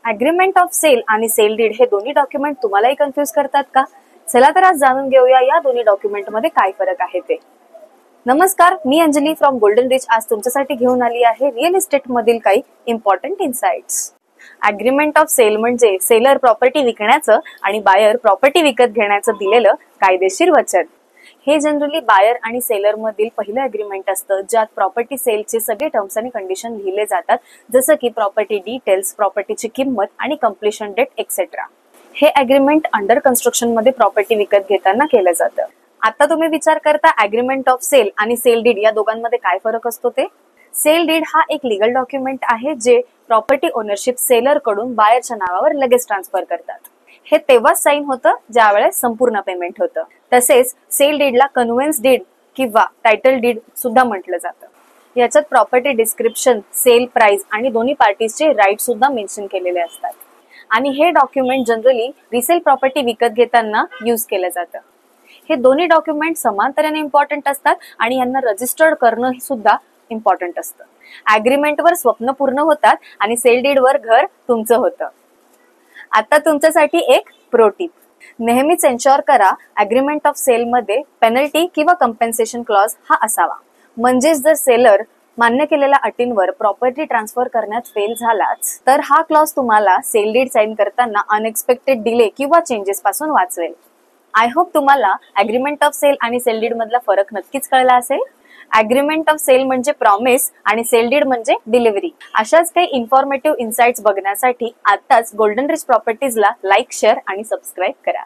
Agreement of sale आणि sale deed हे दोन्ही डॉक्युमेंट तुम्हालाही कन्फ्युज करतात का? चला तर आज जाणून घेऊया या दोन्ही डॉक्युमेंट मध्ये काय फरक आहे ते. नमस्कार, मी अंजली फ्रॉम गोल्डन रिच आज तुमच्यासाठी घेऊन आली आहे रिअल इस्टेट मधील काही important insights. Agreement of sale म्हणजे सेलर प्रॉपर्टी विकण्याचं आणि बायर प्रॉपर्टी विकत घेण्याचं दिलेलं कायदेशीर वचन. हे जनरली बायर आणि सेलर मधील पहिलं अग्रीमेंट असतं, ज्यात प्रॉपर्टी सेलचे सगळे टर्म्स आणि कंडिशन लिहिले जातात, जसं की प्रॉपर्टी डिटेल्स, प्रॉपर्टीची किंमत आणि कम्प्लिशन डेट एक्सेट्रा. हे अग्रीमेंट अंडर कन्स्ट्रक्शन मध्ये प्रॉपर्टी विकत घेताना केलं जातं. आता तुम्ही विचार करता अग्रीमेंट ऑफ सेल आणि सेल डीड या दोघांमध्ये काय फरक असतो ते. सेल डीड हा एक लीगल डॉक्युमेंट आहे जे प्रॉपर्टी ओनरशिप सेलर कडून बायरच्या नावावर लगेच ट्रान्सफर करतात. हे तेव्हाच साईन होतं ज्या वेळेस संपूर्ण पेमेंट होतं. तसेच सेल डीडला कन्व्हेन्स डीड किंवा टायटल डीड सुद्धा म्हटलं जातं. याच्यात प्रॉपर्टी डिस्क्रिप्शन, सेल प्राइस आणि दोन्ही पार्टीजचे राईट सुद्धा मेन्शन केलेले असतात. आणि हे डॉक्युमेंट जनरली रिसेल प्रॉपर्टी विकत घेताना यूज केलं जातं. हे दोन्ही डॉक्युमेंट समांतराने इम्पॉर्टंट असतात आणि यांना रजिस्टर्ड करणं सुद्धा इम्पॉर्टंट असतं. अग्रीमेंटवर स्वप्न पूर्ण होतात आणि सेल डीड वर घर तुमचं होतं. आता तुमच्यासाठी एक प्रो टिप. नेहमीच एन्श्योर करा अग्रीमेंट ऑफ सेल मध्ये पेनल्टी किंवा कम्पेन्सेशन क्लॉज हा असावा. म्हणजेच जर सेलर मान्य केलेल्या अटींवर प्रॉपर्टी ट्रान्सफर करण्यात फेल झालाच तर हा क्लॉज तुम्हाला सेल डीड साइन करताना अनएक्सपेक्टेड डिले किंवा चेंजेस पासून वाचवेल. आय होप तुम्हाला अग्रीमेंट ऑफ सेल आणि सेल डीड मधला फरक नक्कीच कळला असेल. अग्रीमेंट ऑफ सेल म्हणजे प्रॉमिस आणि सेल डीड म्हणजे डिलिव्हरी. अशाच काही इन्फॉर्मेटिव्ह इन्साइट्स बघण्यासाठी आताच गोल्डन रिच प्रॉपर्टीजला लाईक, शेअर आणि सबस्क्राईब करा.